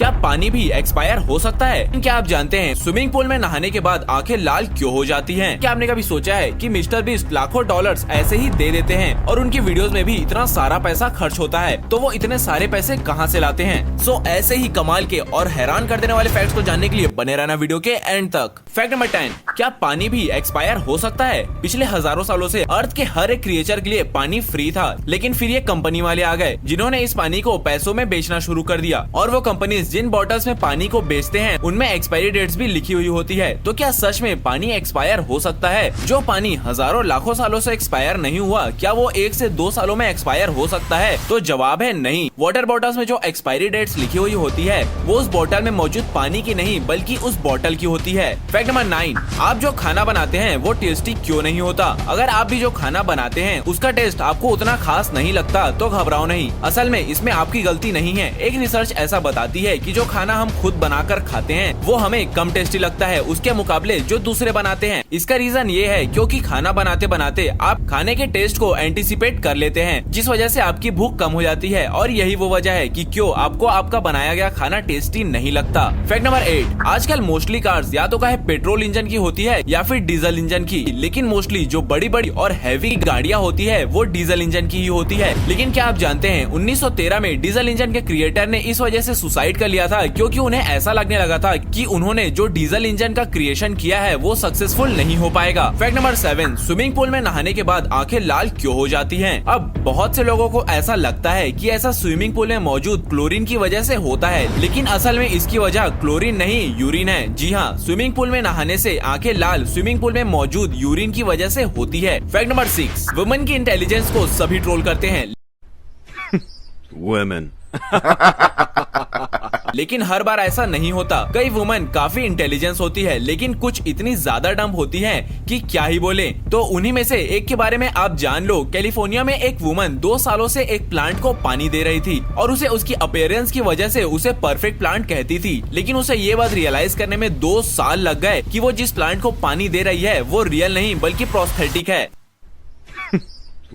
क्या पानी भी एक्सपायर हो सकता है? क्या आप जानते हैं स्विमिंग पूल में नहाने के बाद आंखें लाल क्यों हो जाती हैं? क्या आपने कभी सोचा है कि मिस्टर बीस्ट लाखों डॉलर्स ऐसे ही दे देते हैं और उनकी वीडियोस में भी इतना सारा पैसा खर्च होता है, तो वो इतने सारे पैसे कहां से लाते हैं? सो ऐसे ही कमाल के और हैरान कर देने वाले फैक्ट्स को जानने के लिए बने रहना वीडियो के एंड तक। फैक्ट नंबर 10, क्या पानी भी एक्सपायर हो सकता है? पिछले हजारों सालों से अर्थ के हर एक क्रिएचर के लिए पानी फ्री था, लेकिन फिर ये कंपनी वाले आ गए जिन्होंने इस पानी को पैसों में बेचना शुरू कर दिया। और वो कंपनीज जिन बॉटल्स में पानी को बेचते हैं उनमें एक्सपायरी डेट्स भी लिखी हुई होती है। तो क्या सच में पानी एक्सपायर हो सकता है? जो पानी हजारों लाखों सालों से एक्सपायर नहीं हुआ, क्या वो 1 से 2 सालों में एक्सपायर हो सकता है? तो जवाब है नहीं। वाटर बॉटल्स में जो एक्सपायरी डेट्स लिखी हुई होती है वो उस बोतल में मौजूद पानी की नहीं बल्कि उस बोतल की होती है। फैक्ट नंबर 9, आप जो खाना बनाते हैं वो टेस्टी क्यों नहीं होता? अगर आप भी जो खाना बनाते हैं उसका टेस्ट आपको उतना खास नहीं लगता तो घबराओ नहीं, असल में इसमें आपकी गलती नहीं है। एक रिसर्च ऐसा बताती है कि जो खाना हम खुद बनाकर खाते हैं वो हमें कम टेस्टी लगता है उसके मुकाबले जो दूसरे बनाते हैं। इसका रीजन ये है क्योंकि खाना बनाते बनाते आप खाने के टेस्ट को एंटिसिपेट कर लेते हैं, जिस वजह से आपकी भूख कम हो जाती है और यही वो वजह है कि क्यों आपको आपका बनाया गया खाना टेस्टी नहीं लगता। फैक्ट नंबर 8, आजकल मोस्टली कार्स या तो कहे पेट्रोल इंजन की होती है या फिर डीजल इंजन की, लेकिन मोस्टली जो बड़ी बड़ी और हैवी गाड़ियाँ होती है वो डीजल इंजन की ही होती है। लेकिन क्या आप जानते हैं 1913 में डीजल इंजन के क्रिएटर ने इस वजह से सुसाइड कर लिया था क्योंकि उन्हें ऐसा लगने लगा था कि उन्होंने जो डीजल इंजन का क्रिएशन किया है वो सक्सेसफुल नहीं हो पाएगा। फैक्ट नंबर 7, स्विमिंग पूल में नहाने के बाद आंखें लाल क्यों हो जाती हैं? अब बहुत से लोगों को ऐसा लगता है कि ऐसा स्विमिंग पूल में मौजूद क्लोरीन की वजह से होता है, लेकिन असल में इसकी वजह क्लोरीन नहीं यूरिन है। जी हाँ, स्विमिंग पूल में नहाने से आंखें लाल स्विमिंग पूल में मौजूद यूरिन की वजह से होती है। फैक्ट नंबर 6, वुमेन की इंटेलिजेंस को सभी ट्रोल करते हैं Women. लेकिन हर बार ऐसा नहीं होता। कई वुमेन काफी इंटेलिजेंस होती है लेकिन कुछ इतनी ज्यादा डम्ब होती हैं कि क्या ही बोले। तो उन्हीं में से एक के बारे में आप जान लो। कैलिफोर्निया में एक वुमन 2 सालों से एक प्लांट को पानी दे रही थी और उसे उसकी अपीयरेंस की वजह से उसे परफेक्ट प्लांट कहती थी, लेकिन उसे ये बात रियलाइज करने में 2 साल लग गए कि वो जिस प्लांट को पानी दे रही है वो रियल नहीं बल्कि प्रोस्थेटिक है।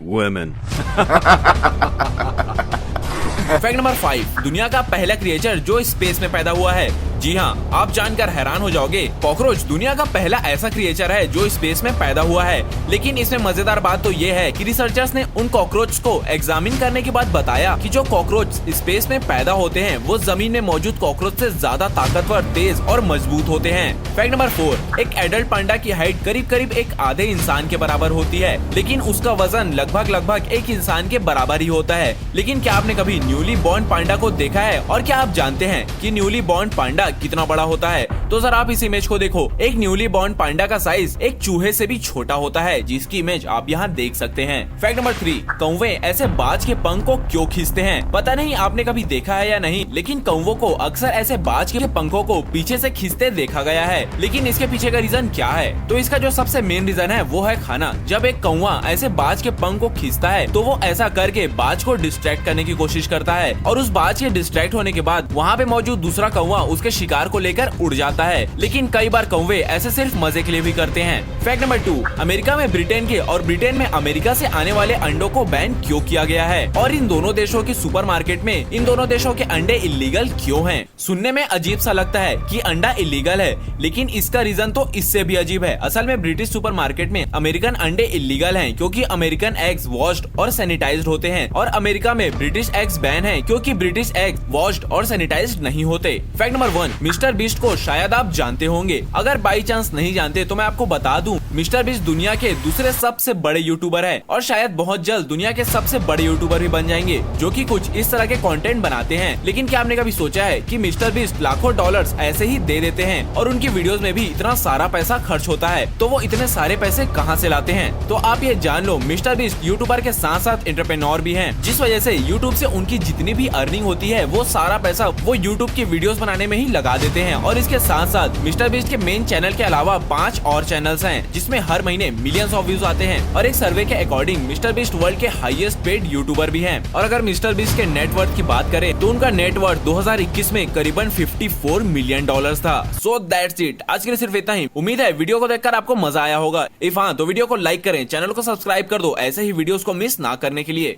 Women. फैक्ट नंबर 5, दुनिया का पहला क्रिएचर जो स्पेस में पैदा हुआ है। जी हाँ, आप जानकर हैरान हो जाओगे, कॉकरोच दुनिया का पहला ऐसा क्रिएचर है जो स्पेस में पैदा हुआ है। लेकिन इसमें मजेदार बात तो ये है कि रिसर्चर्स ने उन कॉकरोच को एग्जामिन करने के बाद बताया कि जो कॉकरोच स्पेस में पैदा होते हैं वो जमीन में मौजूद कॉकरोच से ज्यादा ताकतवर, तेज और मजबूत होते हैं। फैक्ट नंबर 4, एक एडल्ट पांडा की हाइट करीब करीब एक आधे इंसान के बराबर होती है, लेकिन उसका वजन लगभग एक इंसान के बराबर ही होता है। लेकिन क्या आपने कभी न्यूली बॉर्न पांडा को देखा है? और क्या आप जानते हैं कि न्यूली बॉर्न पांडा कितना बड़ा होता है? तो जरा आप इस इमेज को देखो। एक न्यूली बॉर्न पांडा का साइज एक चूहे से भी छोटा होता है, जिसकी इमेज आप यहाँ देख सकते हैं। फैक्ट नंबर 3, कौवे ऐसे बाज के पंख को क्यों खींचते हैं? पता नहीं आपने कभी देखा है या नहीं, लेकिन कौवों को अक्सर ऐसे बाज के पंखों को पीछे से खींचते देखा गया है। लेकिन इसके पीछे का रीजन क्या है? तो इसका जो सबसे मेन रीजन है वो है खाना। जब एक कौवा ऐसे बाज के पंख को खींचता है तो वो ऐसा करके बाज को डिस्ट्रैक्ट करने की कोशिश करता है और उस बाज के डिस्ट्रैक्ट होने के बाद वहाँ पे मौजूद दूसरा कौवा उसके शिकार को लेकर उड़ जाता है। लेकिन कई बार कौवे ऐसे सिर्फ मजे के लिए भी करते हैं। फैक्ट नंबर 2, अमेरिका में ब्रिटेन के और ब्रिटेन में अमेरिका से आने वाले अंडों को बैन क्यों किया गया है? और इन दोनों देशों के सुपरमार्केट में इन दोनों देशों के अंडे इलीगल क्यों हैं? सुनने में अजीब सा लगता है कि अंडा इलीगल है, लेकिन इसका रीजन तो इससे भी अजीब है। असल में ब्रिटिश सुपरमार्केट में अमेरिकन अंडे इलीगल हैं क्योंकि अमेरिकन एग्स वॉश्ड और सैनिटाइज्ड होते हैं, और अमेरिका में ब्रिटिश एग्स बैन है क्योंकि ब्रिटिश एग्स वॉश्ड और सैनिटाइज्ड नहीं होते। फैक्ट नंबर 1, मिस्टर बीस्ट को शायद आप जानते होंगे। अगर बाई चांस नहीं जानते तो मैं आपको बता दूं, मिस्टर बीस्ट दुनिया के दूसरे सबसे बड़े यूट्यूबर है और शायद बहुत जल्द दुनिया के सबसे बड़े यूट्यूबर भी बन जाएंगे जो कि कुछ इस तरह के कंटेंट बनाते हैं। लेकिन क्या आपने कभी सोचा है कि मिस्टर बीस्ट लाखों डॉलर्स ऐसे ही दे देते हैं और उनकी वीडियोस में भी इतना सारा पैसा खर्च होता है, तो वो इतने सारे पैसे कहां से लाते हैं? तो आप ये जान लो, मिस्टर बीस्ट यूट्यूबर के साथ साथ एंटरप्रेन्योर भी हैं, जिस वजह से यूट्यूब से उनकी जितनी भी अर्निंग होती है वो सारा पैसा वो यूट्यूब की वीडियोस बनाने में ही लगा देते हैं। और इसके साथ साथ मिस्टर बीस्ट के मेन चैनल के अलावा 5 और चैनल्स हैं जिसमें हर महीने मिलियंस ऑफ व्यूज आते हैं। और एक सर्वे के अकॉर्डिंग मिस्टर बीस्ट वर्ल्ड के हाईएस्ट पेड यूट्यूबर भी हैं। और अगर मिस्टर बीस्ट के नेटवर्थ की बात करें तो उनका नेटवर्थ 2021 में करीबन $54 मिलियन था। सो दैट्स इट, आज के लिए सिर्फ इतना ही। उम्मीद है वीडियो को देखकर आपको मजा आया होगा। इफ हाँ तो वीडियो को लाइक करें, चैनल को सब्सक्राइब कर दो ऐसे ही वीडियोस को मिस ना करने के लिए।